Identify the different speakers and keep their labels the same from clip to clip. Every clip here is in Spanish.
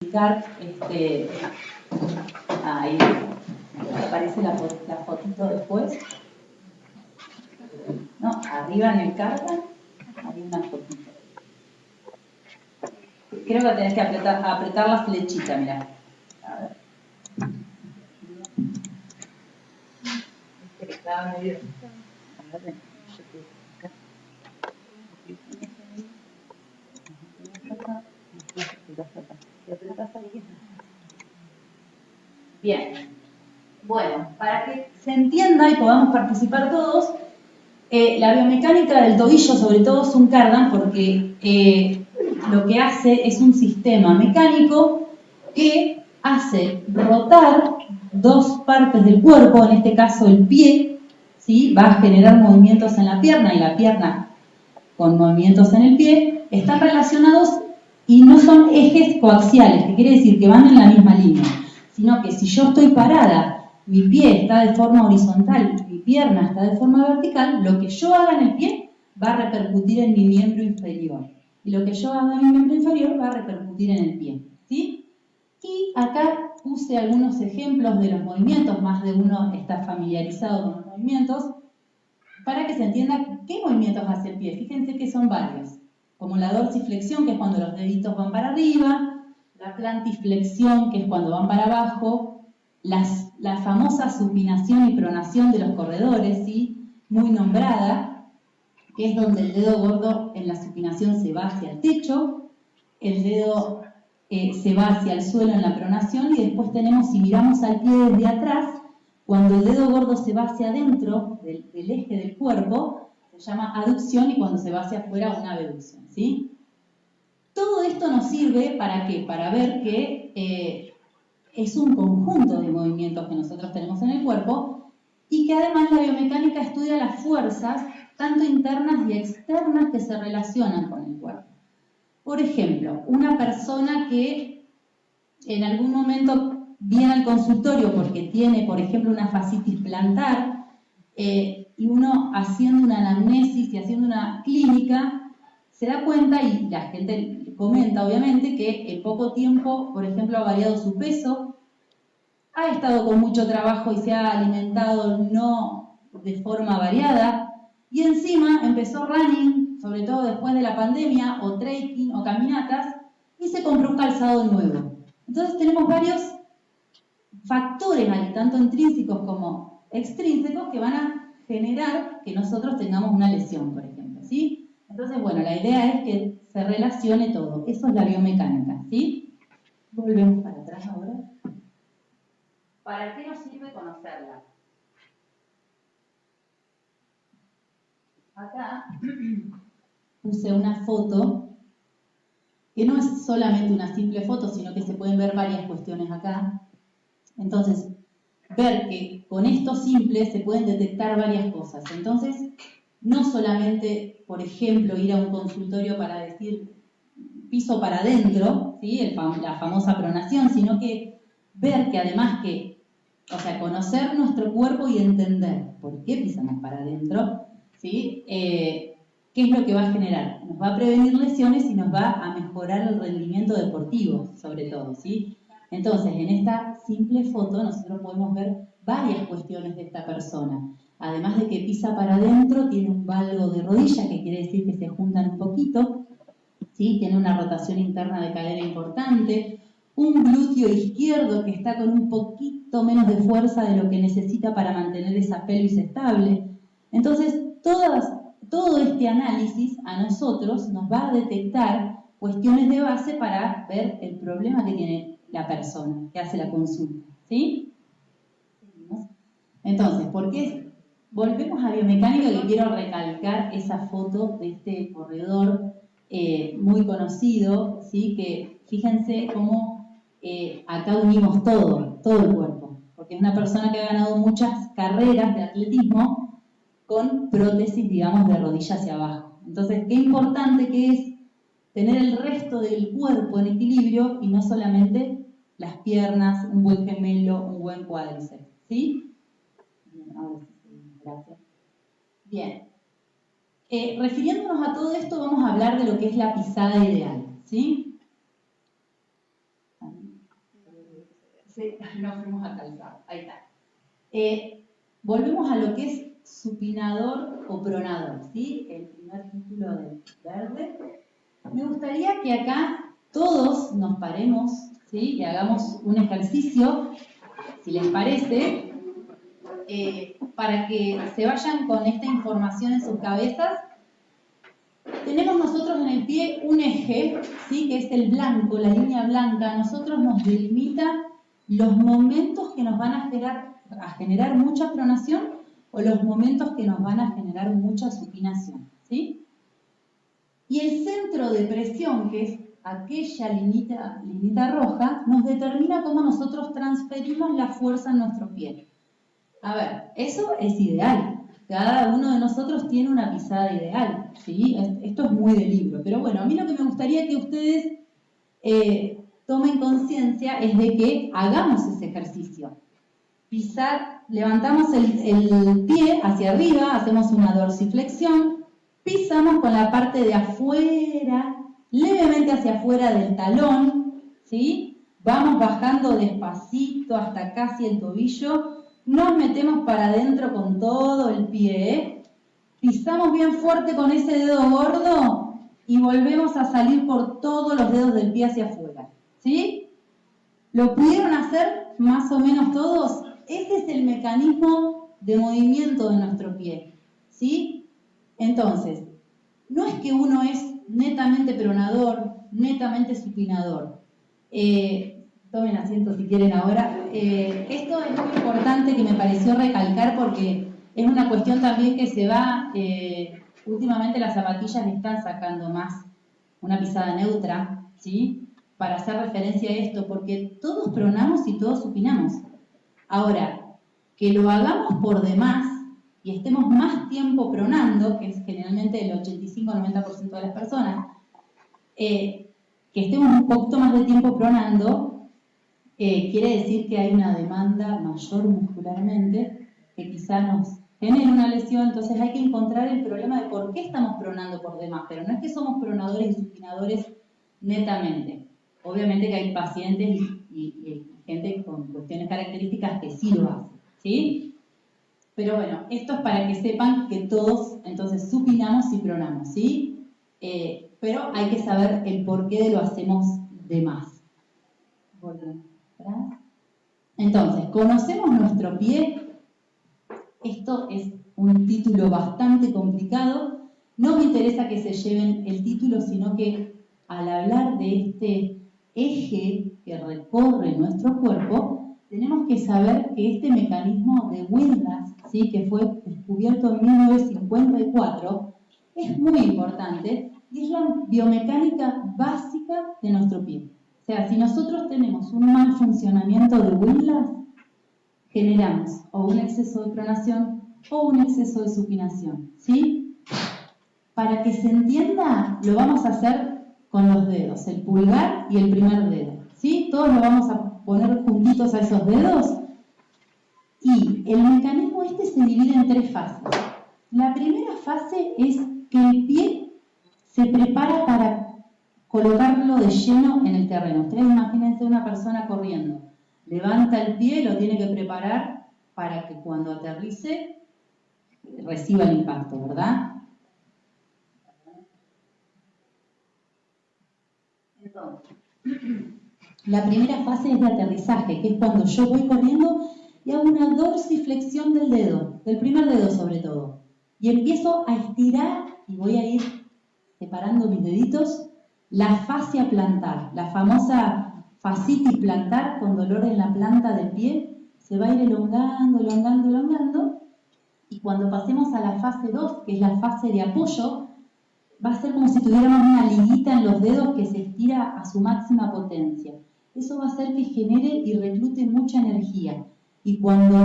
Speaker 1: ubicar, ahí aparece la fotito después. No, arriba en el carga hay una fotito. Creo que tenés que apretar la flechita, mirá. A ver.
Speaker 2: Estaba medio.
Speaker 1: A ver, bien. Bueno, para que se entienda y podamos participar todos, la biomecánica del tobillo, sobre todo, es un cardan porque lo que hace es un sistema mecánico que hace rotar dos partes del cuerpo, en este caso el pie, ¿sí? Va a generar movimientos en la pierna y la pierna con movimientos en el pie, están relacionados y no son ejes coaxiales, que quiere decir que van en la misma línea, sino que si yo estoy parada, mi pie está de forma horizontal, mi pierna está de forma vertical, lo que yo haga en el pie va a repercutir en mi miembro inferior. Y lo que yo haga en mi miembro inferior va a repercutir en el pie, ¿sí? Y acá puse algunos ejemplos de los movimientos, más de uno está familiarizado con los movimientos, para que se entienda qué movimientos hace el pie. Fíjense que son varios, como la dorsiflexión, que es cuando los deditos van para arriba, la plantiflexión, que es cuando van para abajo, la famosa supinación y pronación de los corredores, ¿sí? Muy nombrada, que es donde el dedo gordo en la supinación se va hacia el techo, el dedo se va hacia el suelo en la pronación, y después tenemos, si miramos al pie desde atrás, cuando el dedo gordo se va hacia adentro del eje del cuerpo, se llama aducción, y cuando se va hacia afuera, una abducción, ¿sí? Todo esto nos sirve, ¿para qué? Para ver que es un conjunto de movimientos que nosotros tenemos en el cuerpo, y que además la biomecánica estudia las fuerzas, tanto internas y externas, que se relacionan con el cuerpo. Por ejemplo, una persona que en algún momento viene al consultorio porque tiene, por ejemplo, una fascitis plantar, y uno haciendo una anamnesis y haciendo una clínica, se da cuenta, y la gente comenta obviamente, que en poco tiempo, por ejemplo, ha variado su peso, ha estado con mucho trabajo y se ha alimentado no de forma variada, y encima empezó running, sobre todo después de la pandemia, o trekking, o caminatas, y se compró un calzado nuevo. Entonces tenemos varios factores ahí, tanto intrínsecos como extrínsecos, que van a generar que nosotros tengamos una lesión, por ejemplo, ¿sí? Entonces, bueno, la idea es que se relacione todo. Eso es la biomecánica, ¿sí? Volvemos para atrás ahora. ¿Para qué nos sirve conocerla? Acá puse una foto, que no es solamente una simple foto, sino que se pueden ver varias cuestiones acá. Entonces, ver que con esto simple se pueden detectar varias cosas. Entonces, no solamente, por ejemplo, ir a un consultorio para decir piso para adentro, ¿sí? La famosa pronación, sino que ver que además o sea, conocer nuestro cuerpo y entender por qué pisamos para adentro, ¿sí? ¿Qué es lo que va a generar? Nos va a prevenir lesiones y nos va a mejorar el rendimiento deportivo, sobre todo, ¿sí? Entonces, en esta simple foto nosotros podemos ver varias cuestiones de esta persona. Además de que pisa para adentro, tiene un valgo de rodilla, que quiere decir que se juntan un poquito, ¿sí? Tiene una rotación interna de cadera importante, un glúteo izquierdo que está con un poquito menos de fuerza de lo que necesita para mantener esa pelvis estable. Entonces, todo este análisis a nosotros nos va a detectar cuestiones de base para ver el problema que tiene la persona que hace la consulta, ¿sí? Entonces, ¿por qué? Volvemos a biomecánica, que quiero recalcar esa foto de este corredor muy conocido, ¿sí? Que fíjense cómo acá unimos todo el cuerpo, porque es una persona que ha ganado muchas carreras de atletismo con prótesis, digamos, de rodilla hacia abajo. Entonces, qué importante que es tener el resto del cuerpo en equilibrio y no solamente las piernas, un buen gemelo, un buen cuádriceps, ¿sí? Bien, ahora sí, gracias. Bien. Refiriéndonos a todo esto, vamos a hablar de lo que es la pisada ideal, ¿sí? Sí, no fuimos a calzar, ahí está. Volvemos a lo que es supinador o pronador, ¿sí? El primer título del verde. Me gustaría que acá todos nos paremos, ¿sí? Y hagamos un ejercicio, si les parece, para que se vayan con esta información en sus cabezas. Tenemos nosotros en el pie un eje, ¿sí? Que es el blanco, la línea blanca. A nosotros nos delimita los momentos que nos van a generar mucha pronación o los momentos que nos van a generar mucha supinación, ¿sí? Y el centro de presión, que es aquella linita roja, nos determina cómo nosotros transferimos la fuerza en nuestro pie. A ver, eso es ideal. Cada uno de nosotros tiene una pisada ideal, ¿sí? Esto es muy de libro, pero bueno, a mí lo que me gustaría que ustedes tomen conciencia es de que hagamos ese ejercicio. Pisar, levantamos el pie hacia arriba, hacemos una dorsiflexión, pisamos con la parte de afuera, levemente hacia afuera del talón, ¿sí? Vamos bajando despacito hasta casi el tobillo, nos metemos para adentro con todo el pie, pisamos bien fuerte con ese dedo gordo y volvemos a salir por todos los dedos del pie hacia afuera, ¿sí? ¿Lo pudieron hacer más o menos todos? Ese es el mecanismo de movimiento de nuestro pie, ¿sí? Entonces, no es que uno es netamente pronador, netamente supinador. Tomen asiento si quieren ahora. Esto es muy importante que me pareció recalcar porque es una cuestión también que se va, últimamente las zapatillas le están sacando más una pisada neutra, ¿sí? Para hacer referencia a esto, porque todos pronamos y todos supinamos. Ahora, que lo hagamos por demás y estemos más tiempo pronando, que es generalmente el 85-90% de las personas, que estemos un poquito más de tiempo pronando, quiere decir que hay una demanda mayor muscularmente, que quizá nos genere una lesión. Entonces hay que encontrar el problema de por qué estamos pronando por demás, pero no es que somos pronadores y supinadores netamente. Obviamente que hay pacientes y gente con cuestiones características que sí lo hacen, ¿sí? Pero bueno, esto es para que sepan que todos entonces supinamos y pronamos, ¿sí? Pero hay que saber el porqué de lo hacemos de más. Volvemos atrás. Entonces, conocemos nuestro pie. Esto es un título bastante complicado. No me interesa que se lleven el título, sino que al hablar de este eje que recorre nuestro cuerpo, tenemos que saber que este mecanismo de Windlass, ¿sí? Que fue descubierto en 1954, es muy importante y es la biomecánica básica de nuestro pie. O sea, si nosotros tenemos un mal funcionamiento de Windlass, generamos o un exceso de pronación o un exceso de supinación, ¿sí? Para que se entienda, lo vamos a hacer con los dedos, el pulgar y el primer dedo, ¿sí? Todos lo vamos a poner juntitos a esos dedos y el mecanismo este se divide en 3 fases. La primera fase es que el pie se prepara para colocarlo de lleno en el terreno. Ustedes imagínense una persona corriendo, levanta el pie y lo tiene que preparar para que cuando aterrice reciba el impacto, ¿verdad? Entonces, la primera fase es de aterrizaje, que es cuando yo voy corriendo y hago una dorsiflexión del dedo, del primer dedo sobre todo, y empiezo a estirar y voy a ir separando mis deditos. La fascia plantar, la famosa fascitis plantar con dolor en la planta del pie, se va a ir elongando, elongando, elongando, y cuando pasemos a la fase 2, que es la fase de apoyo, va a ser como si tuviéramos una liguita en los dedos que se estira a su máxima potencia. Eso va a hacer que genere y reclute mucha energía. Y cuando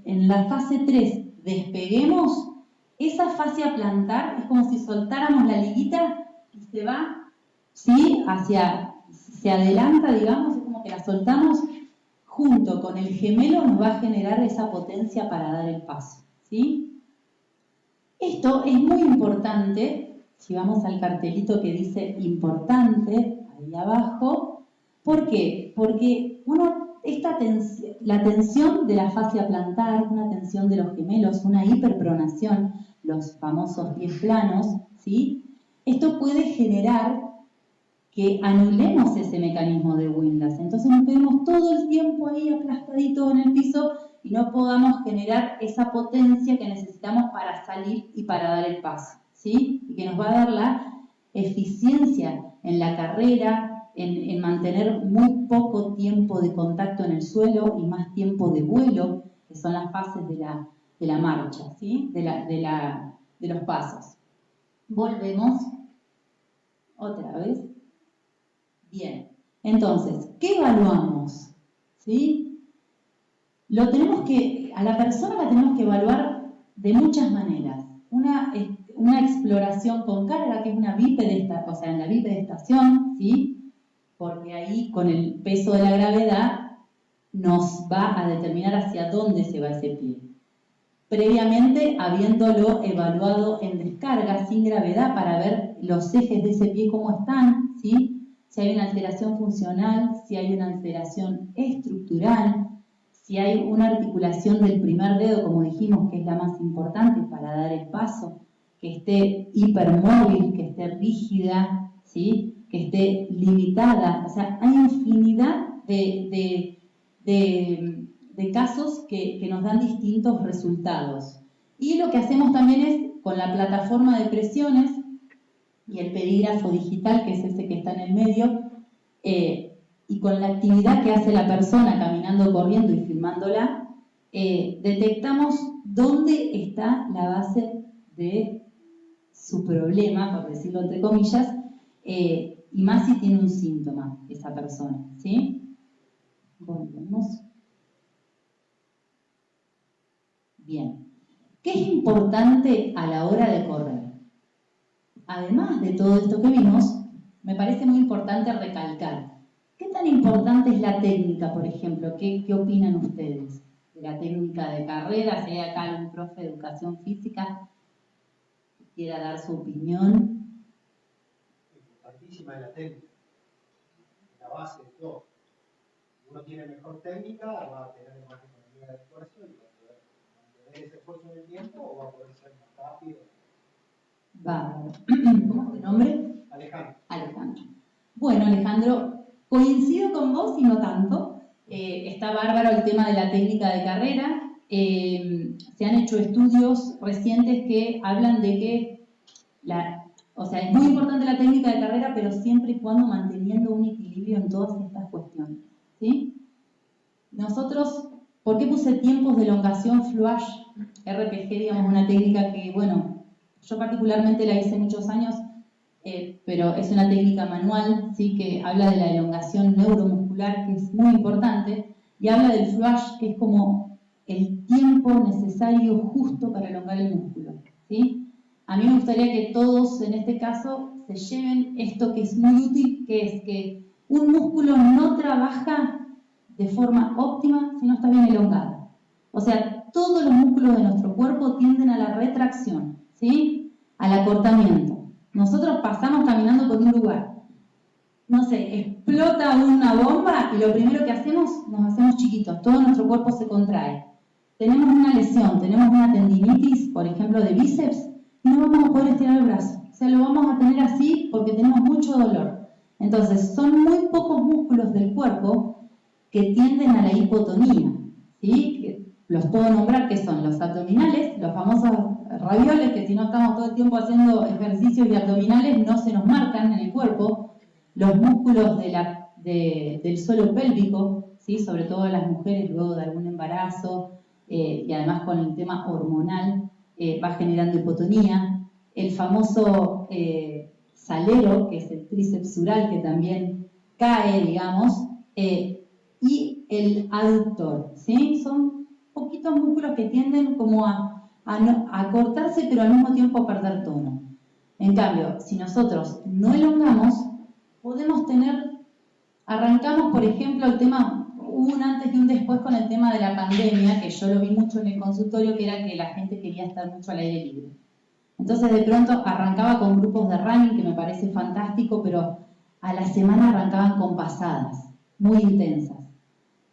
Speaker 1: en la fase 3 despeguemos, esa fascia plantar es como si soltáramos la liguita y se va, ¿sí? Se adelanta, digamos, es como que la soltamos junto con el gemelo, nos va a generar esa potencia para dar el paso, ¿sí? Esto es muy importante. Si vamos al cartelito que dice importante, ahí abajo, ¿por qué? Porque uno la tensión de la fascia plantar, una tensión de los gemelos, una hiperpronación, los famosos pies planos, ¿sí? Esto puede generar que anulemos ese mecanismo de Windlass. Entonces nos quedemos todo el tiempo ahí aplastaditos en el piso y no podamos generar esa potencia que necesitamos para salir y para dar el paso, ¿sí? Y que nos va a dar la eficiencia en la carrera, en mantener muy poco tiempo de contacto en el suelo y más tiempo de vuelo, que son las fases de la marcha, ¿sí? De los pasos. Volvemos otra vez. Bien, entonces, ¿qué evaluamos? ¿Sí? A la persona la tenemos que evaluar de muchas maneras. Una exploración con carga, que es una bipedestación, o sea, en la bipedestación, ¿sí? Porque ahí, con el peso de la gravedad, nos va a determinar hacia dónde se va ese pie. Previamente, habiéndolo evaluado en descarga, sin gravedad, para ver los ejes de ese pie cómo están, ¿sí? Si hay una alteración funcional, si hay una alteración estructural, si hay una articulación del primer dedo, como dijimos, que es la más importante para dar el paso, que esté hipermóvil, que esté rígida, ¿sí? Que esté limitada. O sea, hay infinidad de casos que nos dan distintos resultados. Y lo que hacemos también es, con la plataforma de presiones y el pedígrafo digital, que es ese que está en el medio, y con la actividad que hace la persona caminando, corriendo y filmándola, detectamos dónde está la base de su problema, por decirlo entre comillas, y más si tiene un síntoma esa persona, ¿sí? Volvemos. Bien. ¿Qué es importante a la hora de correr? Además de todo esto que vimos, me parece muy importante recalcar. ¿Qué tan importante es la técnica, por ejemplo? ¿Qué opinan ustedes de la técnica de carrera? Si hay acá algún profe de educación física que quiera dar su opinión.
Speaker 2: Importantísima es la técnica, la base de todo. Si uno tiene mejor técnica, va a tener más economía de esfuerzo y va a poder mantener ese esfuerzo en el tiempo o va a poder ser más rápido.
Speaker 1: ¿Cómo es tu nombre?
Speaker 2: Alejandro.
Speaker 1: Alejandro. Bueno, Alejandro, coincido con vos y no tanto. Está bárbaro el tema de la técnica de carrera. Se han hecho estudios recientes que hablan de que es muy importante la técnica de carrera, pero siempre y cuando manteniendo un equilibrio en todas estas cuestiones, ¿sí? Nosotros, ¿por qué puse tiempos de elongación fluash? RPG, digamos, una técnica que, bueno, yo particularmente la hice muchos años, pero es una técnica manual, ¿sí? Que habla de la elongación neuromuscular, que es muy importante, y habla del fluash, que es como el tiempo necesario justo para elongar el músculo, ¿sí? A mí me gustaría que todos, en este caso, se lleven esto que es muy útil, que es que un músculo no trabaja de forma óptima si no está bien elongado. O sea, todos los músculos de nuestro cuerpo tienden a la retracción, ¿sí? Al acortamiento. Nosotros pasamos caminando por un lugar, no sé, explota una bomba y lo primero que hacemos, nos hacemos chiquitos, todo nuestro cuerpo se contrae. Tenemos una lesión, tenemos una tendinitis, por ejemplo, de bíceps, y no vamos a poder estirar el brazo. O sea, lo vamos a tener así porque tenemos mucho dolor. Entonces, son muy pocos músculos del cuerpo que tienden a la hipotonía, ¿sí? Que los puedo nombrar, que son los abdominales, los famosos ravioles, que si no estamos todo el tiempo haciendo ejercicios y abdominales, no se nos marcan en el cuerpo, los músculos del suelo pélvico, ¿sí? Sobre todo las mujeres luego de algún embarazo, y además con el tema hormonal, va generando hipotonía, el famoso salero, que es el tríceps sural, que también cae, digamos, y el aductor, ¿sí? Son poquitos músculos que tienden como a cortarse, pero al mismo tiempo a perder tono. En cambio, si nosotros no elongamos, podemos arrancamos, por ejemplo, el tema, hubo un antes y un después con el tema de la pandemia, que yo lo vi mucho en el consultorio, que era que la gente quería estar mucho al aire libre. Entonces, de pronto, arrancaba con grupos de running, que me parece fantástico, pero a la semana arrancaban con pasadas muy intensas.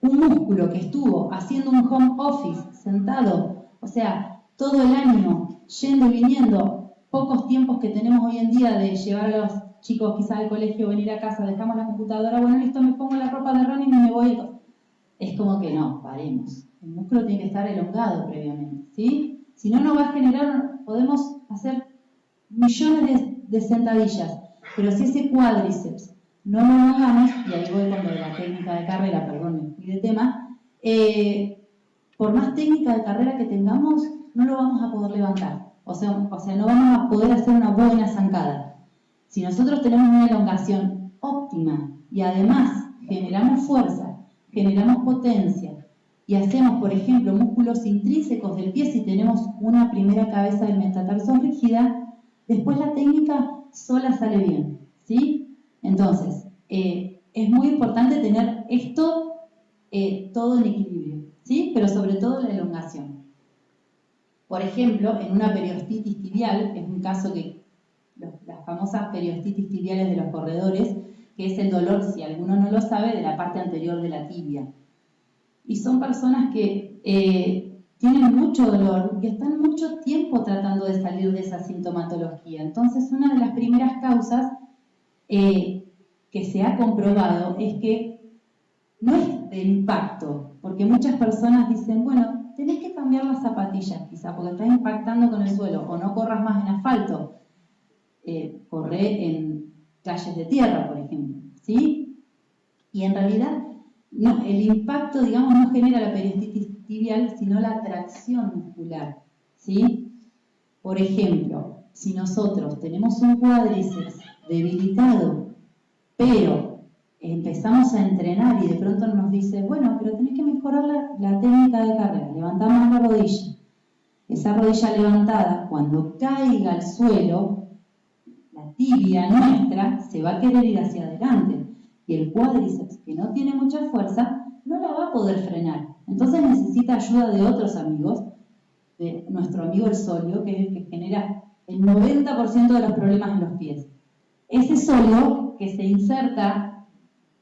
Speaker 1: un músculo que estuvo haciendo un home office, sentado, o sea, todo el año, yendo y viniendo, pocos tiempos que tenemos hoy en día de llevar a los chicos quizás al colegio, venir a casa, dejamos la computadora, bueno, listo, me pongo la ropa de running y me voy. Es como que no, paremos. El músculo tiene que estar elongado previamente, ¿sí? Si no, no va a generar, podemos hacer millones de sentadillas, pero si ese cuádriceps no lo elongamos, y ahí voy con lo de la técnica de carrera, perdón, me fui de tema, por más técnica de carrera que tengamos, no lo vamos a poder levantar. O sea, no vamos a poder hacer una buena zancada. Si nosotros tenemos una elongación óptima y además generamos fuerza, generamos potencia y hacemos, por ejemplo, músculos intrínsecos del pie, si tenemos una primera cabeza del metatarsal rígida, después la técnica sola sale bien, ¿sí? Entonces, es muy importante tener esto todo en equilibrio, ¿sí? Pero sobre todo la elongación. Por ejemplo, en una periostitis tibial, es un caso que las famosas periostitis tibiales de los corredores, que es el dolor, si alguno no lo sabe, de la parte anterior de la tibia. Y son personas que tienen mucho dolor y están mucho tiempo tratando de salir de esa sintomatología. Entonces, una de las primeras causas que se ha comprobado es que no es de impacto, porque muchas personas dicen, bueno, tenés que cambiar las zapatillas quizá, porque estás impactando con el suelo, o no corras más en asfalto, corre en calles de tierra, por ejemplo, ¿sí? Y en realidad, no, el impacto, digamos, no genera la periostitis tibial, sino la tracción muscular, ¿sí? Por ejemplo, si nosotros tenemos un cuádriceps debilitado, pero empezamos a entrenar y de pronto nos dice, bueno, pero tenés que mejorar la técnica de carrera, levantamos la rodilla. Esa rodilla levantada, cuando caiga al suelo, la tibia nuestra se va a querer ir hacia adelante. Y el cuádriceps, que no tiene mucha fuerza, no la va a poder frenar. Entonces necesita ayuda de otros amigos, de nuestro amigo el sóleo, que es el que genera el 90% de los problemas en los pies. Ese sóleo que se inserta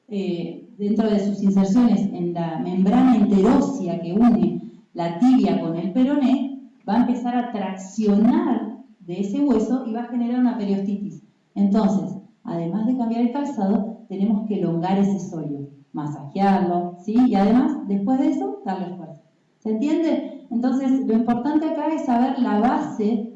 Speaker 1: dentro de sus inserciones en la membrana interósea que une la tibia con el peroné, va a empezar a traccionar de ese hueso y va a generar una periostitis. Entonces, además de cambiar el calzado, tenemos que elongar ese sóleo, masajearlo, ¿sí? Y además, después de eso, darle fuerza. ¿Se entiende? Entonces, lo importante acá es saber la base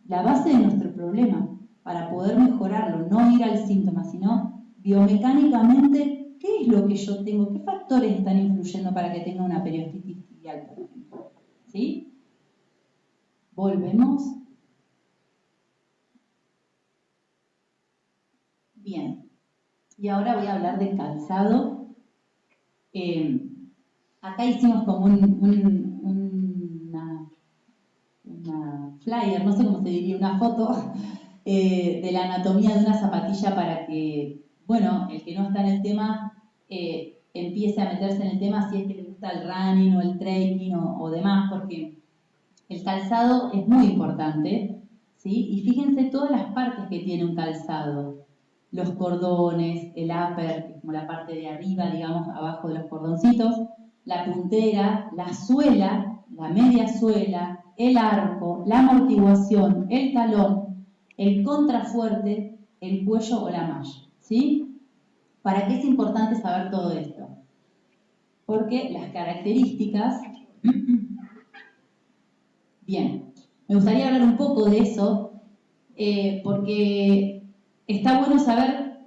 Speaker 1: de nuestro problema para poder mejorarlo, no ir al síntoma, sino biomecánicamente, ¿qué es lo que yo tengo? ¿Qué factores están influyendo para que tenga una periostitis tibial, por ejemplo? ¿Sí? Volvemos. Bien. Y ahora voy a hablar del calzado. Acá hicimos como una flyer, no sé cómo se diría, una foto de la anatomía de una zapatilla para que, bueno, el que no está en el tema empiece a meterse en el tema si es que le gusta el running o el trekking o demás, porque el calzado es muy importante, ¿sí? Y fíjense todas las partes que tiene un calzado. Los cordones, el upper, que es como la parte de arriba, digamos, abajo de los cordoncitos, la puntera, la suela, la media suela, el arco, la amortiguación, el talón, el contrafuerte, el cuello o la malla, ¿sí? ¿Para qué es importante saber todo esto? Porque las características... Bien, me gustaría hablar un poco de eso, porque está bueno saber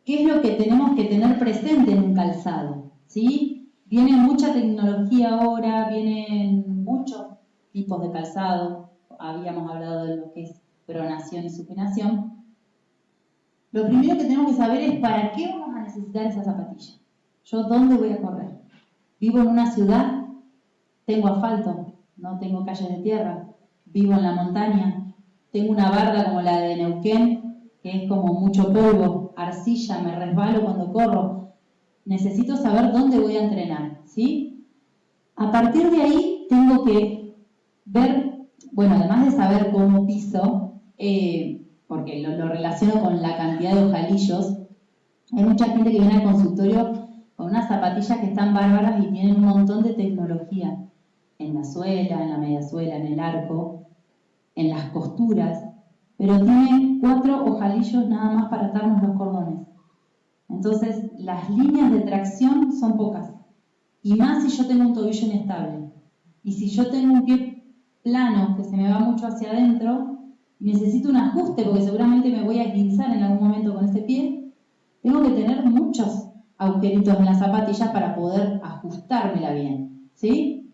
Speaker 1: qué es lo que tenemos que tener presente en un calzado, ¿sí? Viene mucha tecnología ahora, vienen muchos tipos de calzado, habíamos hablado de lo que es pronación y supinación. Lo primero que tenemos que saber es para qué vamos a necesitar esa zapatilla. ¿Yo dónde voy a correr? ¿Vivo en una ciudad? ¿Tengo asfalto? ¿No tengo calles de tierra? ¿Vivo en la montaña? ¿Tengo una barda como la de Neuquén, que es como mucho polvo, arcilla, me resbalo cuando corro? Necesito saber dónde voy a entrenar, ¿sí? A partir de ahí tengo que ver, bueno, además de saber cómo piso, porque lo relaciono con la cantidad de ojalillos, hay mucha gente que viene al consultorio con unas zapatillas que están bárbaras y tienen un montón de tecnología en la suela, en la media suela, en el arco, en las costuras, pero tiene 4 ojalillos nada más para atarnos los cordones. Entonces, las líneas de tracción son pocas, y más si yo tengo un tobillo inestable. Y si yo tengo un pie plano que se me va mucho hacia adentro, necesito un ajuste porque seguramente me voy a esguinzar en algún momento con ese pie, tengo que tener muchos agujeritos en las zapatillas para poder ajustármela bien, ¿sí?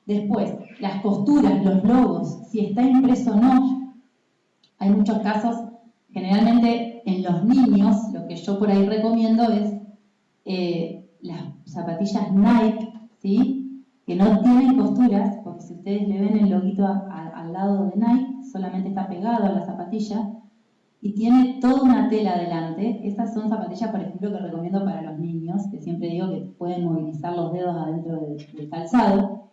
Speaker 1: Después, las costuras, los logos, si está impreso o no. Hay muchos casos, generalmente en los niños, lo que yo por ahí recomiendo es las zapatillas Nike, ¿sí? Que no tienen costuras, porque si ustedes le ven el loguito al lado de Nike, solamente está pegado a la zapatilla, y tiene toda una tela adelante. Estas son zapatillas, por ejemplo, que recomiendo para los niños, que siempre digo que pueden movilizar los dedos adentro del calzado.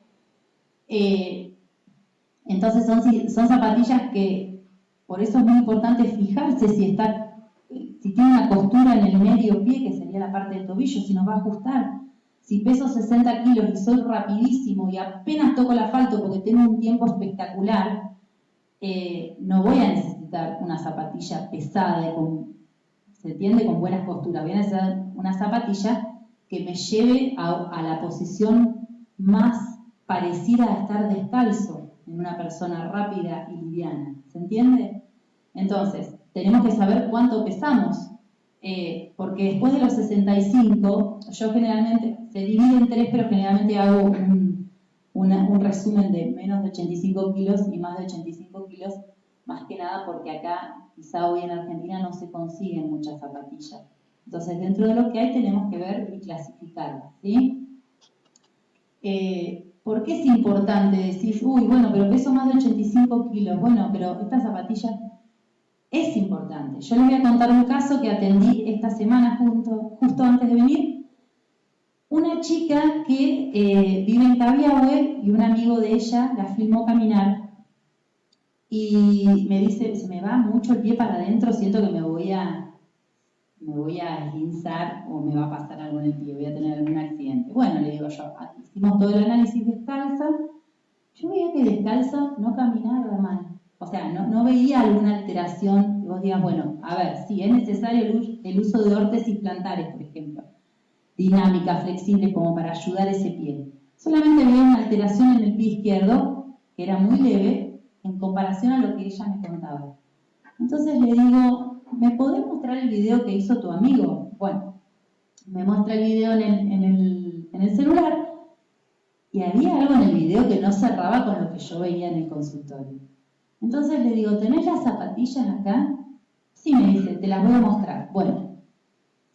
Speaker 1: Entonces son zapatillas que, por eso es muy importante fijarse si tiene una costura en el medio pie, que sería la parte del tobillo, si nos va a ajustar. Si peso 60 kilos y soy rapidísimo y apenas toco el asfalto porque tengo un tiempo espectacular, no voy a necesitar una zapatilla pesada se entiende, con buenas costuras. Voy a necesitar una zapatilla que me lleve a la posición más parecida a estar descalzo en una persona rápida y liviana. ¿Se entiende? Entonces, tenemos que saber cuánto pesamos, porque después de los 65, yo generalmente, se divide en 3, pero generalmente hago un resumen de menos de 85 kilos y más de 85 kilos, más que nada porque acá, quizá hoy en Argentina, no se consiguen muchas zapatillas. Entonces, dentro de lo que hay, tenemos que ver y clasificarlas, ¿sí? ¿Por qué es importante decir, bueno, pero peso más de 85 kilos? Bueno, pero esta zapatilla es importante. Yo les voy a contar un caso que atendí esta semana justo antes de venir. Una chica que vive en Cabiahue y un amigo de ella la filmó caminar y me dice, se me va mucho el pie para adentro, siento que me voy a esguinzar o me va a pasar algo en el pie, voy a tener algún accidente. Bueno, le digo yo, hicimos todo el análisis descalza, yo veía que descalza no caminaba mal, o sea, no veía alguna alteración que vos digas, bueno, a ver, sí, es necesario el uso de órtesis plantares, por ejemplo, dinámicas, flexibles, como para ayudar ese pie. Solamente veía una alteración en el pie izquierdo, que era muy leve, en comparación a lo que ella me contaba. Entonces le digo, ¿me podés mostrar el video que hizo tu amigo? Bueno, me muestra el video en el celular y había algo en el video que no cerraba con lo que yo veía en el consultorio. Entonces le digo, ¿tenés las zapatillas acá? Sí, me dice, te las voy a mostrar. Bueno,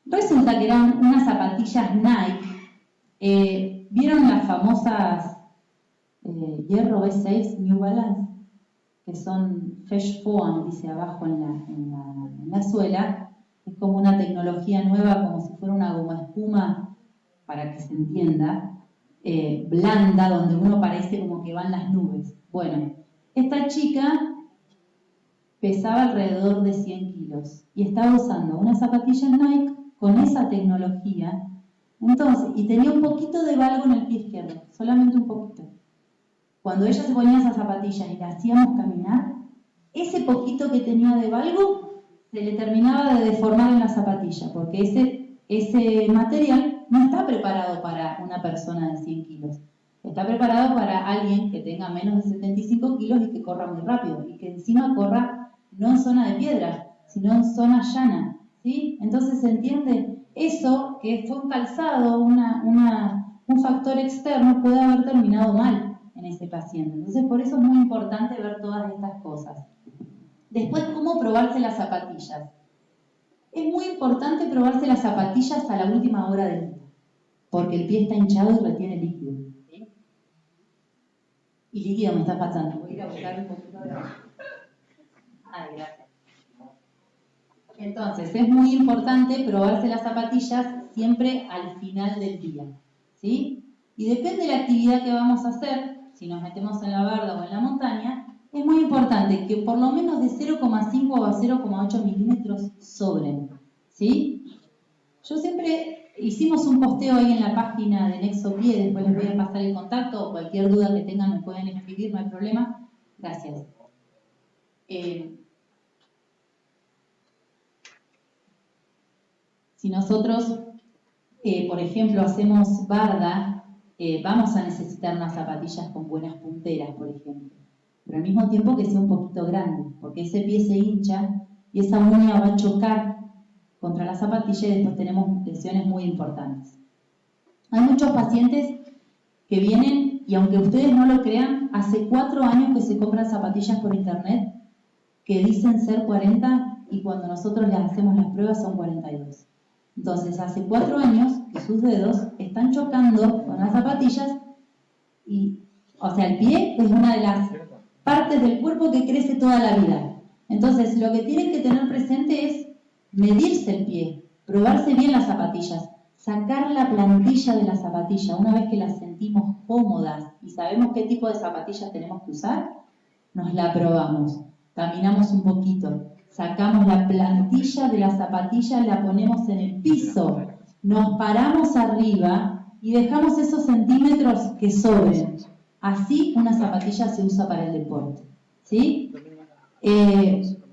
Speaker 1: resulta que eran unas zapatillas Nike. ¿Vieron las famosas Hierro B6 New Balance? Que son Fresh Foam, dice abajo en la suela. Es como una tecnología nueva, como si fuera una goma espuma, para que se entienda, blanda, donde uno parece como que van las nubes. Bueno, esta chica pesaba alrededor de 100 kilos y estaba usando unas zapatillas Nike con esa tecnología, entonces, y tenía un poquito de valgo en el pie izquierdo, solamente un poquito. Cuando ella se ponía esas zapatillas y la hacíamos caminar, ese poquito que tenía de valgo se le terminaba de deformar en la zapatilla, porque ese material no está preparado para una persona de 100 kilos. Está preparado para alguien que tenga menos de 75 kilos y que corra muy rápido, y que encima corra no en zona de piedra, sino en zona llana, ¿sí? Entonces se entiende eso, que fue un calzado, un factor externo, puede haber terminado mal en ese paciente. Entonces, por eso es muy importante ver todas estas cosas. Después, ¿cómo probarse las zapatillas? Es muy importante probarse las zapatillas a la última hora del día, porque el pie está hinchado y retiene líquido. ¿Sí? Y líquido me está pasando. Voy a ir a buscar un poquito de agua. Ay, gracias. Entonces, es muy importante probarse las zapatillas siempre al final del día, ¿sí? Y depende de la actividad que vamos a hacer, si nos metemos en la barda o en la montaña, es muy importante que por lo menos de 0,5 a 0,8 milímetros sobren, ¿sí? Yo siempre hicimos un posteo ahí en la página de Nexo Pie, después les voy a pasar el contacto, o cualquier duda que tengan me pueden escribir, no hay problema. Gracias. Si nosotros, por ejemplo, hacemos barda, vamos a necesitar unas zapatillas con buenas punteras, por ejemplo. Pero al mismo tiempo que sea un poquito grande, porque ese pie se hincha y esa uña va a chocar contra la zapatilla y después tenemos lesiones muy importantes. Hay muchos pacientes que vienen y aunque ustedes no lo crean, hace 4 años que se compran zapatillas por internet que dicen ser 40 y cuando nosotros les hacemos las pruebas son 42. Entonces, hace 4 años que sus dedos están chocando con las zapatillas y, o sea, el pie es una de las partes del cuerpo que crece toda la vida. Entonces, lo que tienen que tener presente es medirse el pie, probarse bien las zapatillas, sacar la plantilla de la zapatilla. Una vez que las sentimos cómodas y sabemos qué tipo de zapatillas tenemos que usar, nos la probamos, caminamos un poquito, sacamos la plantilla de la zapatilla, la ponemos en el piso, nos paramos arriba y dejamos esos centímetros que sobren. Así una zapatilla se usa para el deporte, ¿sí?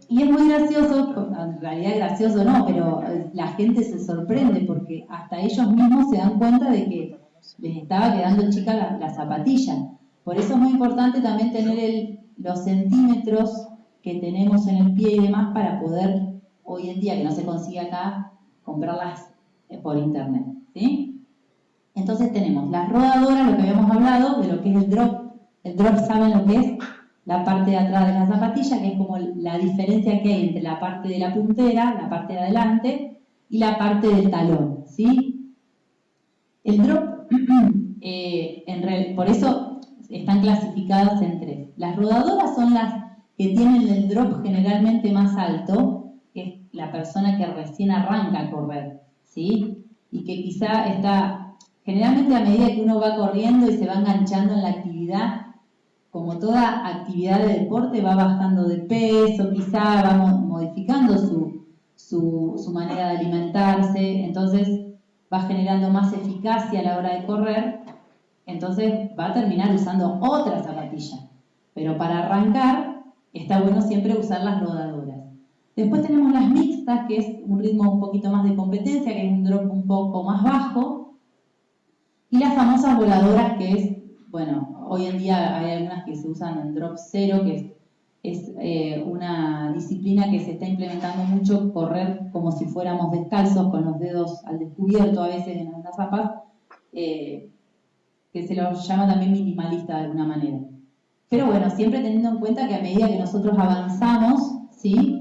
Speaker 1: Y es muy gracioso, en realidad gracioso no, pero la gente se sorprende porque hasta ellos mismos se dan cuenta de que les estaba quedando chica la zapatilla. Por eso es muy importante también tener los centímetros que tenemos en el pie y demás para poder, hoy en día que no se consigue acá, comprarlas por internet, ¿sí? Entonces tenemos las rodadoras, lo que habíamos hablado, de lo que es el drop. El drop, ¿saben lo que es? La parte de atrás de la zapatilla, que es como la diferencia que hay entre la parte de la puntera, la parte de adelante, y la parte del talón, ¿sí? El drop, por eso están clasificadas en 3. Las rodadoras son las que tienen el drop generalmente más alto, que es la persona que recién arranca a correr, ¿sí? Y que quizá está, generalmente a medida que uno va corriendo y se va enganchando en la actividad, como toda actividad de deporte, va bajando de peso, quizá va modificando su manera de alimentarse, entonces va generando más eficacia a la hora de correr, entonces va a terminar usando otra zapatilla. Pero para arrancar, está bueno siempre usar las rodadoras. Después tenemos las mixtas, que es un ritmo un poquito más de competencia, que es un drop un poco más bajo. Y las famosas voladoras, que es, bueno, hoy en día hay algunas que se usan en drop 0, que es una disciplina que se está implementando mucho, correr como si fuéramos descalzos, con los dedos al descubierto a veces en algunas zapas, que se los llama también minimalista de alguna manera. Pero bueno, siempre teniendo en cuenta que a medida que nosotros avanzamos, ¿sí?,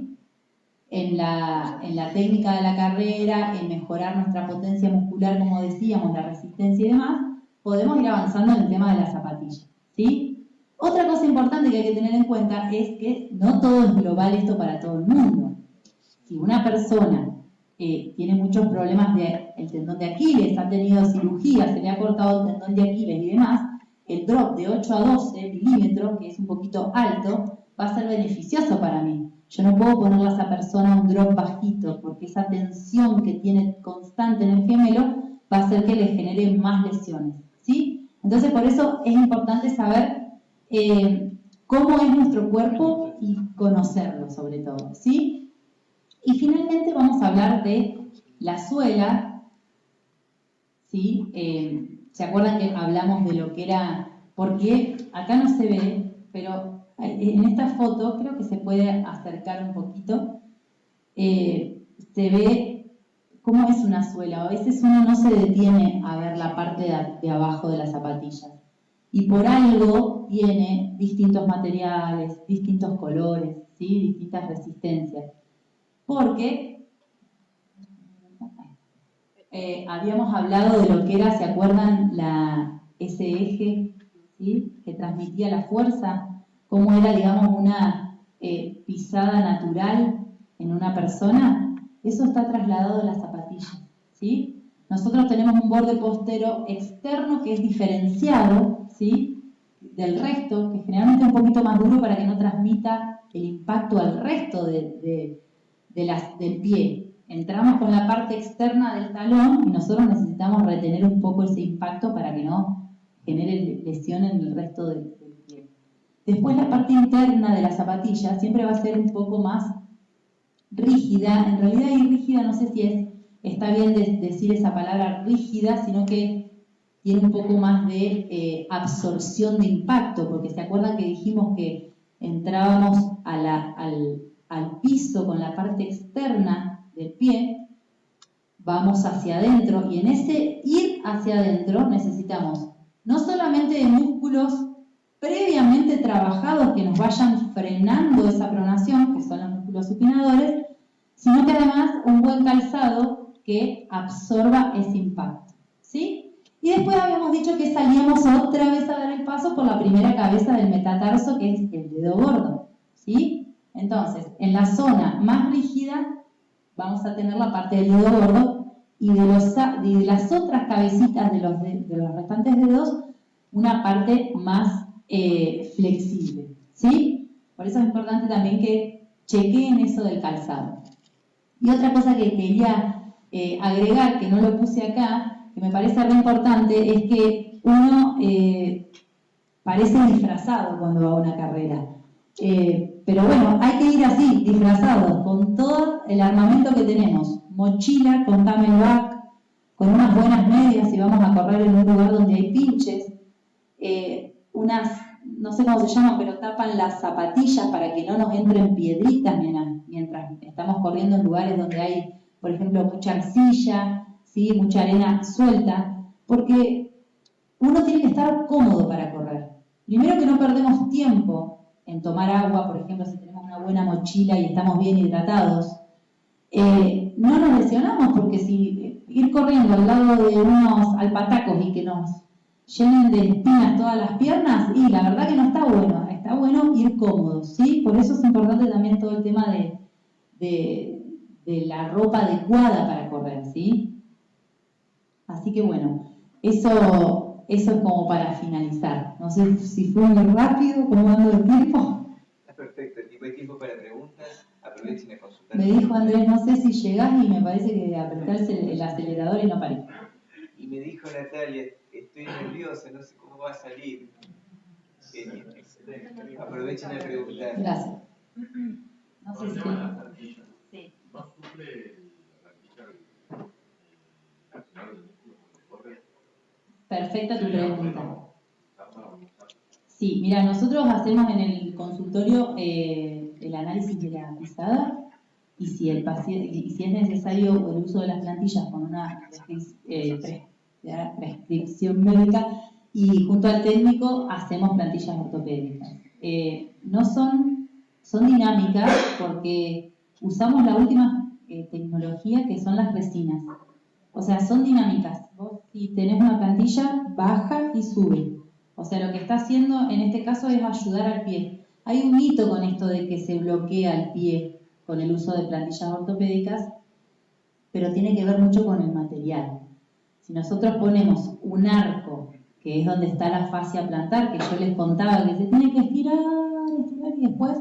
Speaker 1: en la técnica de la carrera, en mejorar nuestra potencia muscular, como decíamos, la resistencia y demás, podemos ir avanzando en el tema de la zapatilla, ¿sí? Otra cosa importante que hay que tener en cuenta es que no todo es global esto para todo el mundo. Si una persona tiene muchos problemas del tendón de Aquiles, ha tenido cirugía, se le ha cortado el tendón de Aquiles y demás, el drop de 8 a 12 milímetros, que es un poquito alto, va a ser beneficioso para mí. Yo no puedo ponerle a esa persona un drop bajito, porque esa tensión que tiene constante en el gemelo va a hacer que le genere más lesiones, ¿sí? Entonces, por eso es importante saber cómo es nuestro cuerpo y conocerlo, sobre todo, ¿sí? Y finalmente vamos a hablar de la suela, ¿sí? ¿Se acuerdan que hablamos de lo que era? Porque acá no se ve, pero en esta foto creo que se puede acercar un poquito. Se ve cómo es una suela. A veces uno no se detiene a ver la parte de abajo de las zapatillas. Y por algo tiene distintos materiales, distintos colores, ¿sí? Distintas resistencias. Porque habíamos hablado de lo que era, ¿se acuerdan? Ese eje, ¿sí?, que transmitía la fuerza, cómo era, digamos, una pisada natural en una persona. Eso está trasladado a las zapatillas, ¿sí? Nosotros tenemos un borde postero externo que es diferenciado, ¿sí?, del resto, que generalmente es un poquito más duro para que no transmita el impacto al resto del pie. entramos con la parte externa del talón y nosotros necesitamos retener un poco ese impacto para que no genere lesión en el resto del pie. Después la parte interna de la zapatilla siempre va a ser un poco más rígida. En realidad rígida no sé si está bien decir esa palabra rígida, sino que tiene un poco más de absorción de impacto, porque se acuerdan que dijimos que entrábamos al piso con la parte externa del pie, vamos hacia adentro, y en ese ir hacia adentro necesitamos no solamente de músculos previamente trabajados que nos vayan frenando esa pronación, que son los músculos supinadores, sino que además un buen calzado que absorba ese impacto, ¿sí? Y después habíamos dicho que salíamos otra vez a dar el paso por la primera cabeza del metatarso, que es el dedo gordo, ¿sí? Entonces, en la zona más rígida vamos a tener la parte del dedo gordo y de las otras cabecitas de los restantes dedos, una parte más flexible, ¿sí? Por eso es importante también que chequeen eso del calzado. Y otra cosa que quería agregar, que no lo puse acá, que me parece muy importante, es que uno parece disfrazado cuando va a una carrera. Pero bueno, hay que ir así, disfrazado, con todo el armamento que tenemos. Mochila con camelback, con unas buenas medias si vamos a correr en un lugar donde hay pinches, unas, no sé cómo se llaman, pero tapan las zapatillas para que no nos entren piedritas mientras estamos corriendo en lugares donde hay, por ejemplo, mucha arcilla, ¿sí? Mucha arena suelta, porque uno tiene que estar cómodo para correr. Primero que no perdemos tiempo en tomar agua, por ejemplo, si tenemos una buena mochila y estamos bien hidratados. No nos lesionamos porque si ir corriendo al lado de unos alpatacos y que nos llenen de espinas todas las piernas, y la verdad que no está bueno ir cómodo, ¿sí? Por eso es importante también todo el tema de la ropa adecuada para correr, ¿sí? Así que bueno, eso es como para finalizar. No sé si fue muy rápido, cómo ando el tiempo.
Speaker 3: Está perfecto, el tipo de tiempo para preguntas, aprovechen a consultar.
Speaker 1: Me dijo Andrés, no sé si llegás y me parece que apretarse el acelerador y no paré.
Speaker 3: Y me dijo Natalia, estoy nerviosa, no sé cómo va a salir. Aprovechen a preguntar.
Speaker 1: Gracias. No sé si...
Speaker 4: Sí. ¿No suple la plantilla nacional del músculo cuando corre?
Speaker 1: Perfecta tu pregunta. Sí, mira, nosotros hacemos en el consultorio el análisis de la pisada y si el paciente, y si es necesario el uso de las plantillas con una prescripción médica, y junto al técnico hacemos plantillas ortopédicas. No son dinámicas porque usamos la última tecnología que son las resinas. O sea, son dinámicas. Vos si tenés una plantilla, baja y sube. O sea, lo que está haciendo en este caso es ayudar al pie. Hay un mito con esto de que se bloquea el pie con el uso de plantillas ortopédicas, pero tiene que ver mucho con el material. Si nosotros ponemos un arco, que es donde está la fascia plantar, que yo les contaba que se tiene que estirar y después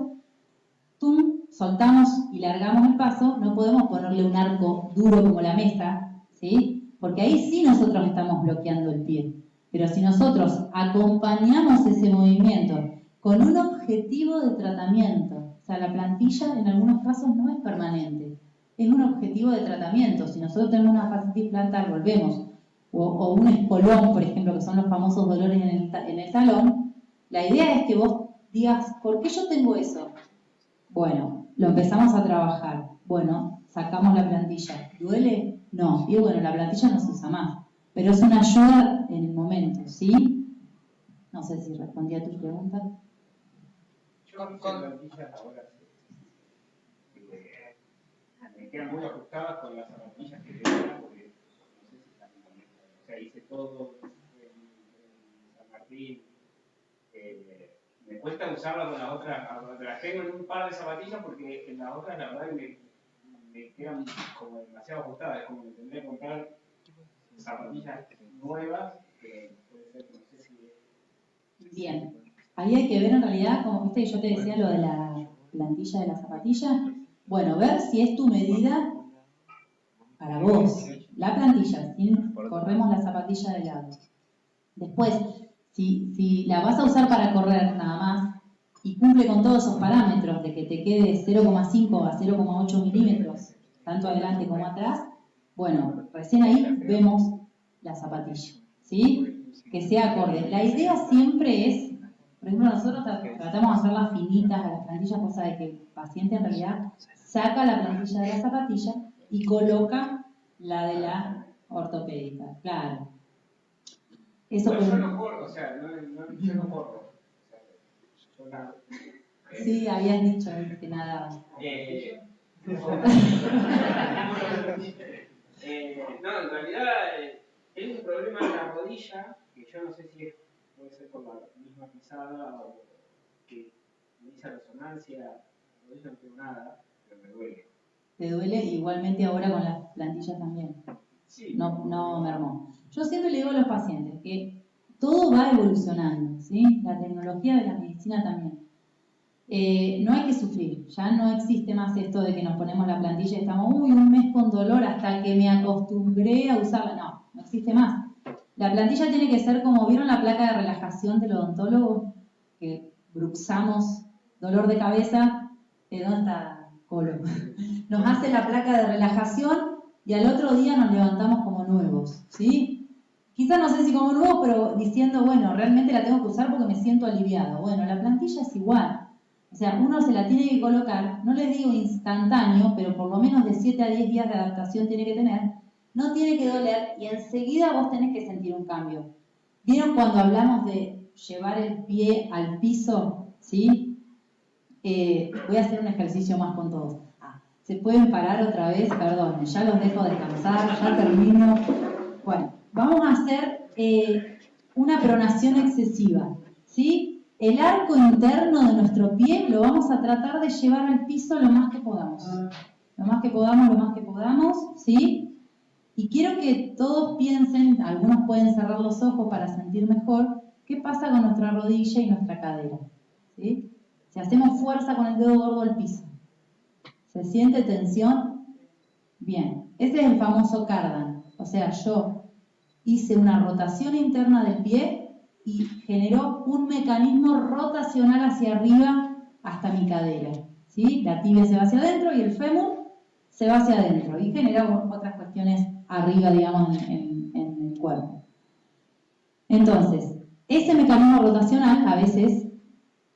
Speaker 1: ¡tum!, soltamos y largamos el paso, no podemos ponerle un arco duro como la mesa, ¿sí? Porque ahí sí nosotros estamos bloqueando el pie. Pero si nosotros acompañamos ese movimiento con un objetivo de tratamiento, o sea, la plantilla en algunos casos no es permanente, es un objetivo de tratamiento. Si nosotros tenemos una fascitis plantar, volvemos, o un espolón, por ejemplo, que son los famosos dolores en el talón, la idea es que vos digas, ¿por qué yo tengo eso? Bueno, lo empezamos a trabajar. Bueno, sacamos la plantilla. ¿Duele? No. Y bueno, la plantilla no se usa más. Pero es una ayuda en el momento, ¿sí? No sé si respondí a tu pregunta.
Speaker 2: Yo hice plantillas ahora me quedan muy ajustadas con las zapatillas que tenía, porque no sé si están conectadas. O sea, hice todo en San Martín. Me cuesta usarla con las otras, las tengo en un par de zapatillas porque en las otras la verdad que me quedan como demasiado ajustadas, es como que tendría que comprar zapatillas nuevas, pero puede ser, no sé si...
Speaker 1: Bien, ahí hay que ver en realidad, como viste que yo te decía lo de la plantilla de la zapatilla, bueno, ver si es tu medida para vos, la plantilla, corremos la zapatilla de lado. Después, si la vas a usar para correr nada más y cumple con todos esos parámetros de que te quede 0,5 a 0,8 milímetros, tanto adelante como atrás, bueno, recién ahí vemos la zapatilla, ¿sí? Que sea acorde. La idea siempre es, por ejemplo, nosotros tratamos de hacerlas finitas a las plantillas, cosa de que el paciente en realidad saca la plantilla de la zapatilla y coloca la de la ortopédica, claro. Eso
Speaker 2: No, yo no corro, o sea, yo no corro. O sea, yo nado.
Speaker 1: Sí, habías dicho que nada.
Speaker 2: No, en realidad tengo un problema en la rodilla, que yo no sé si puede ser por la misma pisada o que me hice resonancia. La rodilla no tengo nada, pero me duele.
Speaker 1: ¿Te duele? Igualmente ahora con las plantillas también.
Speaker 2: Sí.
Speaker 1: No mermó. Yo siempre le digo a los pacientes que todo va evolucionando, ¿sí? La tecnología de la medicina también. No hay que sufrir, ya no existe más esto de que nos ponemos la plantilla y estamos, un mes con dolor hasta que me acostumbré a usarla. No existe más. La plantilla tiene que ser como, ¿vieron la placa de relajación del odontólogo? Que bruxamos dolor de cabeza, ¿dónde está Colo? Nos hace la placa de relajación y al otro día nos levantamos como nuevos, ¿sí? Quizás no sé si como nuevos, pero diciendo, bueno, realmente la tengo que usar porque me siento aliviado. Bueno, la plantilla es igual. O sea, uno se la tiene que colocar, no les digo instantáneo, pero por lo menos de 7 a 10 días de adaptación tiene que tener. No tiene que doler y enseguida vos tenés que sentir un cambio. ¿Vieron cuando hablamos de llevar el pie al piso? ¿Sí? Voy a hacer un ejercicio más con todos. ¿Se pueden parar otra vez? Perdón, ya los dejo descansar, ya termino. Bueno, vamos a hacer una pronación excesiva, ¿sí? El arco interno de nuestro pie lo vamos a tratar de llevar al piso lo más que podamos. Lo más que podamos, ¿sí? Y quiero que todos piensen, algunos pueden cerrar los ojos para sentir mejor, qué pasa con nuestra rodilla y nuestra cadera, ¿sí? Si hacemos fuerza con el dedo gordo al piso, ¿se siente tensión? Bien, ese es el famoso cardan. O sea, yo hice una rotación interna del pie y generó un mecanismo rotacional hacia arriba hasta mi cadera, ¿sí? La tibia se va hacia adentro y el fémur se va hacia adentro y genera otras cuestiones arriba, digamos, en el cuerpo. Entonces, ese mecanismo rotacional a veces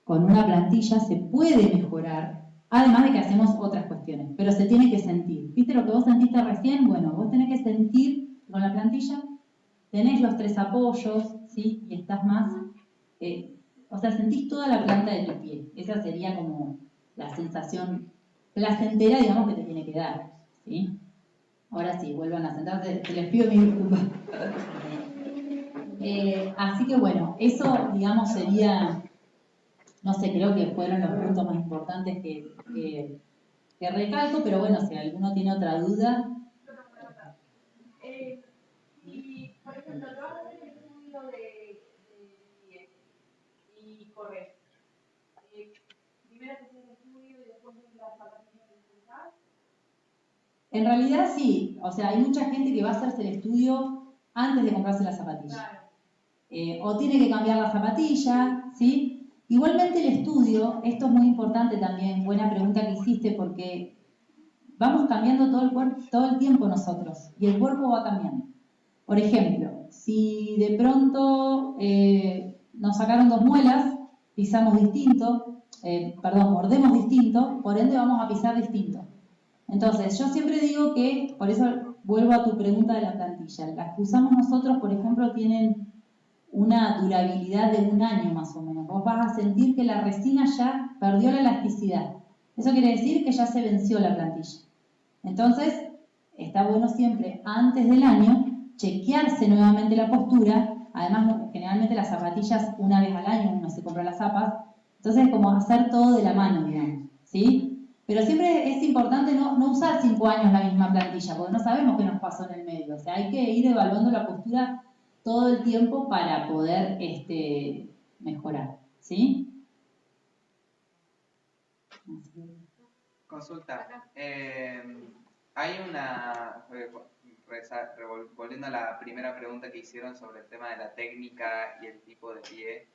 Speaker 1: con una plantilla se puede mejorar, además de que hacemos otras cuestiones, pero se tiene que sentir. ¿Viste lo que vos sentiste recién? Bueno, vos tenés que sentir con la plantilla, tenés los 3 apoyos, ¿sí? Y estás más, o sea, sentís toda la planta de tu pie. Esa sería como la sensación placentera, digamos, que te tiene que dar, ¿sí? Ahora sí, vuelvan a sentarse, les pido mi disculpa. Así que bueno, eso, digamos, sería... No sé, creo que fueron los puntos más importantes que recalco, pero bueno, si alguno tiene otra duda.
Speaker 5: Y, por ejemplo, tú vas a hacer el estudio de pie y correr. Primero haces el estudio y después las zapatillas que usas.
Speaker 1: En realidad sí, o sea, hay mucha gente que va a hacerse el estudio antes de comprarse la zapatilla. Claro. O tiene que cambiar la zapatilla, ¿sí? Igualmente el estudio, esto es muy importante también, buena pregunta que hiciste, porque vamos cambiando todo el tiempo nosotros, y el cuerpo va cambiando. Por ejemplo, si de pronto nos sacaron 2 muelas, pisamos distinto, mordemos distinto, por ende vamos a pisar distinto. Entonces, yo siempre digo que, por eso vuelvo a tu pregunta de la plantilla, las que usamos nosotros, por ejemplo, tienen una durabilidad de 1 año más o menos. Vos vas a sentir que la resina ya perdió la elasticidad. Eso quiere decir que ya se venció la plantilla. Entonces, está bueno siempre, antes del año, chequearse nuevamente la postura. Además, generalmente las zapatillas, una vez al año uno se compra las zapas. Entonces, como hacer todo de la mano, digamos, ¿sí? Pero siempre es importante no usar 5 años la misma plantilla, porque no sabemos qué nos pasó en el medio. O sea, hay que ir evaluando la postura todo el tiempo para poder mejorar, ¿sí?
Speaker 3: Consulta. Hay una, volviendo a la primera pregunta que hicieron sobre el tema de la técnica y el tipo de pie,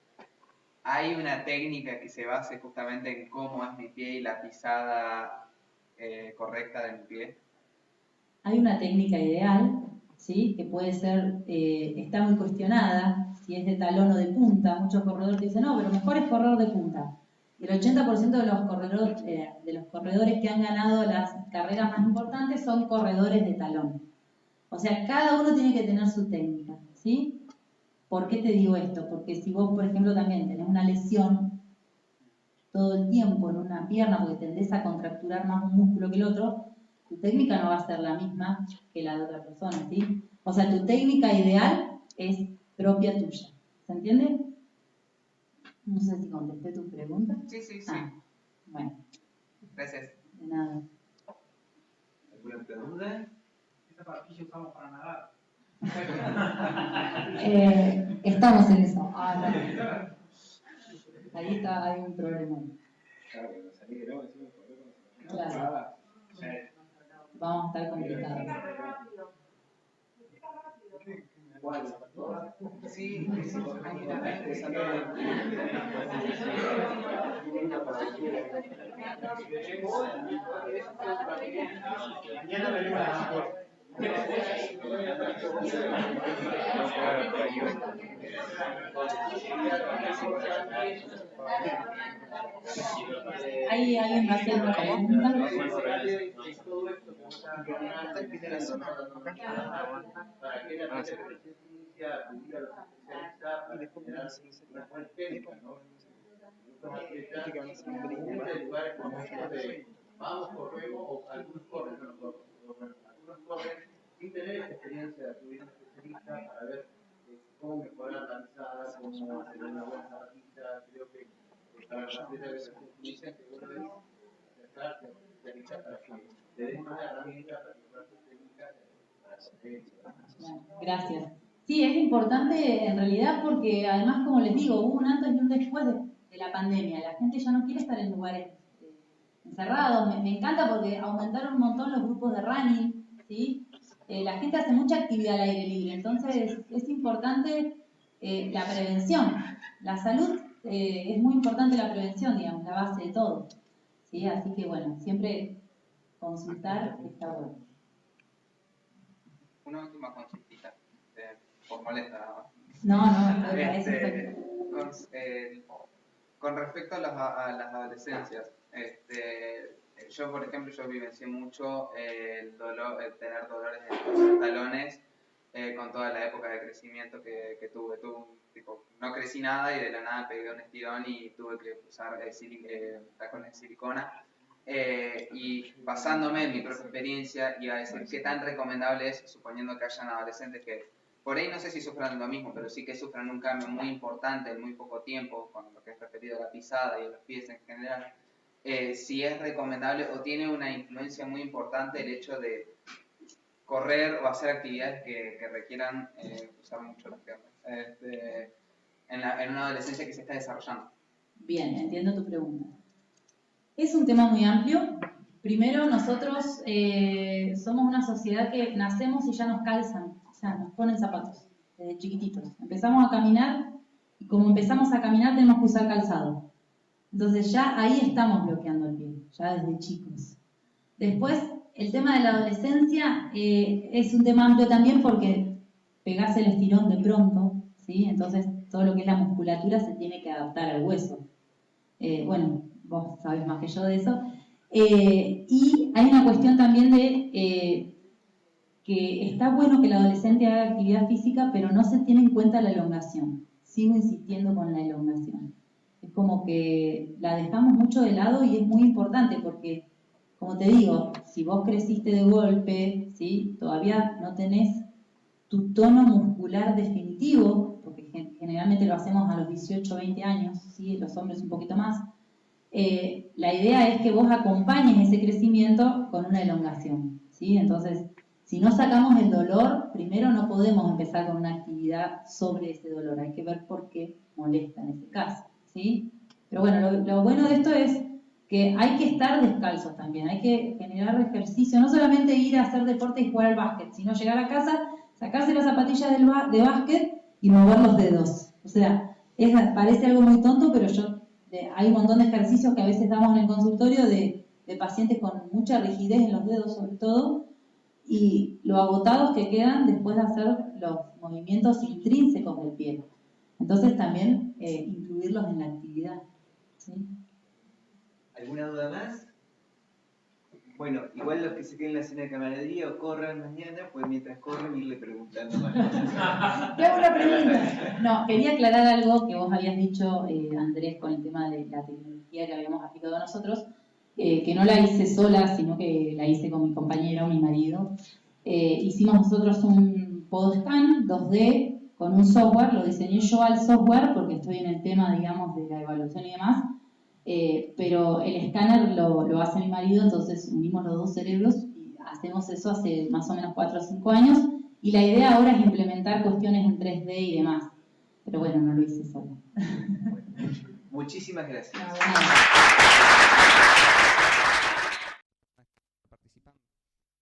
Speaker 3: hay una técnica que se base justamente en cómo es mi pie y la pisada correcta de mi pie.
Speaker 1: Hay una técnica ideal, ¿sí? Que puede ser, está muy cuestionada, si es de talón o de punta. Muchos corredores dicen, no, pero mejor es correr de punta. Y el 80% de los corredores que han ganado las carreras más importantes son corredores de talón. O sea, cada uno tiene que tener su técnica, ¿sí? ¿Por qué te digo esto? Porque si vos, por ejemplo, también tenés una lesión todo el tiempo en una pierna porque tendés a contracturar más un músculo que el otro, tu técnica no va a ser la misma que la de otra persona, ¿sí? O sea, tu técnica ideal es propia tuya. ¿Se entiende? No sé si contesté tu pregunta.
Speaker 3: Sí, sí, sí.
Speaker 1: Ah, bueno,
Speaker 3: Gracias.
Speaker 1: de nada.
Speaker 3: ¿Alguna pregunta?
Speaker 2: ¿Qué zapatilla usamos para nadar?
Speaker 1: Estamos en eso. Ah, no. Ahí está, hay un problema.
Speaker 2: Claro, cuando salí del agua, encima correr con
Speaker 1: Claro.
Speaker 2: Claro.
Speaker 1: Vamos a estar complicados.
Speaker 5: Explica rápido. Explica rápido.
Speaker 2: ¿Cuál?
Speaker 3: Sí, sí, ahí está empezando.
Speaker 2: Mañana venimos a las 4.
Speaker 1: ¿Hay alguien va a hacer una pregunta?
Speaker 2: Todo esto que está para que la ciencia pudiera los especialistas para generar una buena técnica, ¿no? Muchos atletas de lugares como estos de vamos, corremos, o algunos corren, no corren, algunos corren sin tener esta experiencia de acudir a un especialista para ver cómo mejorar la pisada, cómo hacer una buena zapatilla. Creo que para los atletas que se dicen que bueno es acercarse a un especialista para que te den más herramientas para mejorar tus técnicas para
Speaker 1: Bueno, gracias. Sí, es importante en realidad porque además, como les digo, hubo un antes y un después de la pandemia. La gente ya no quiere estar en lugares encerrados. Me encanta porque aumentaron un montón los grupos de running, ¿sí? La gente hace mucha actividad al aire libre, entonces es importante la prevención. La salud es muy importante la prevención, digamos, la base de todo, ¿sí? Así que bueno, siempre consultar está bueno.
Speaker 3: Una última consultita, por molesta nada más.
Speaker 1: No, para eso estoy.
Speaker 3: Con respecto a las adolescencias, yo por ejemplo yo vivencié mucho el tener dolores en los talones con toda la época de crecimiento que tuve. Tipo, no crecí nada y de la nada pegué un estirón y tuve que usar tacones de silicona. Y basándome en mi propia experiencia, iba a decir qué tan recomendable es, suponiendo que hayan adolescentes que por ahí no sé si sufran lo mismo, pero sí que sufran un cambio muy importante en muy poco tiempo, con lo que es referido a la pisada y a los pies en general, si es recomendable o tiene una influencia muy importante el hecho de correr o hacer actividades que requieran usar mucho las piernas en una adolescencia que se está desarrollando.
Speaker 1: Bien, entiendo tu pregunta. Es un tema muy amplio. Primero, nosotros somos una sociedad que nacemos y ya nos calzan, o sea, nos ponen zapatos desde chiquititos. Empezamos a caminar y como empezamos a caminar tenemos que usar calzado. Entonces ya ahí estamos bloqueando el pie, ya desde chicos. Después, el tema de la adolescencia es un tema amplio también porque pegás el estirón de pronto, ¿sí? Entonces todo lo que es la musculatura se tiene que adaptar al hueso. Bueno, vos sabés más que yo de eso. Y hay una cuestión también de que está bueno que el adolescente haga actividad física, pero no se tiene en cuenta la elongación. Sigo insistiendo con la elongación. Es como que la dejamos mucho de lado y es muy importante porque, como te digo, si vos creciste de golpe, ¿sí? Todavía no tenés tu tono muscular definitivo, porque generalmente lo hacemos a los 18 o 20 años, ¿sí? Los hombres un poquito más. La idea es que vos acompañes ese crecimiento con una elongación, ¿sí? Entonces, si no sacamos el dolor, primero no podemos empezar con una actividad sobre ese dolor, hay que ver por qué molesta en ese caso, ¿sí? Pero bueno, lo bueno de esto es que hay que estar descalzos también, hay que generar ejercicio, no solamente ir a hacer deporte y jugar al básquet, sino llegar a casa, sacarse las zapatillas de básquet y mover los dedos. O sea, parece algo muy tonto, pero hay un montón de ejercicios que a veces damos en el consultorio de pacientes con mucha rigidez en los dedos sobre todo, y lo agotados que quedan después de hacer los movimientos intrínsecos del pie. Entonces también incluirlos en la actividad. ¿Sí?
Speaker 6: ¿Alguna duda más? Bueno, igual los que se queden en la cena de camaradería o corran mañana, pues mientras corren irle preguntando más cosas.
Speaker 1: ¿Te hago una pregunta? No, quería aclarar algo que vos habías dicho, Andrés, con el tema de la tecnología que habíamos aplicado nosotros, que no la hice sola, sino que la hice con mi compañero, mi marido. Hicimos nosotros un PodScan 2D con un software, lo diseñé yo al software porque estoy en el tema, digamos, de la evaluación y demás, pero el escáner lo hace mi marido, entonces unimos los dos cerebros y hacemos eso hace más o menos 4 o 5 años, y la idea ahora es implementar cuestiones en 3D y demás, pero bueno, no lo hice sola.
Speaker 6: Muchísimas gracias.
Speaker 1: Nada.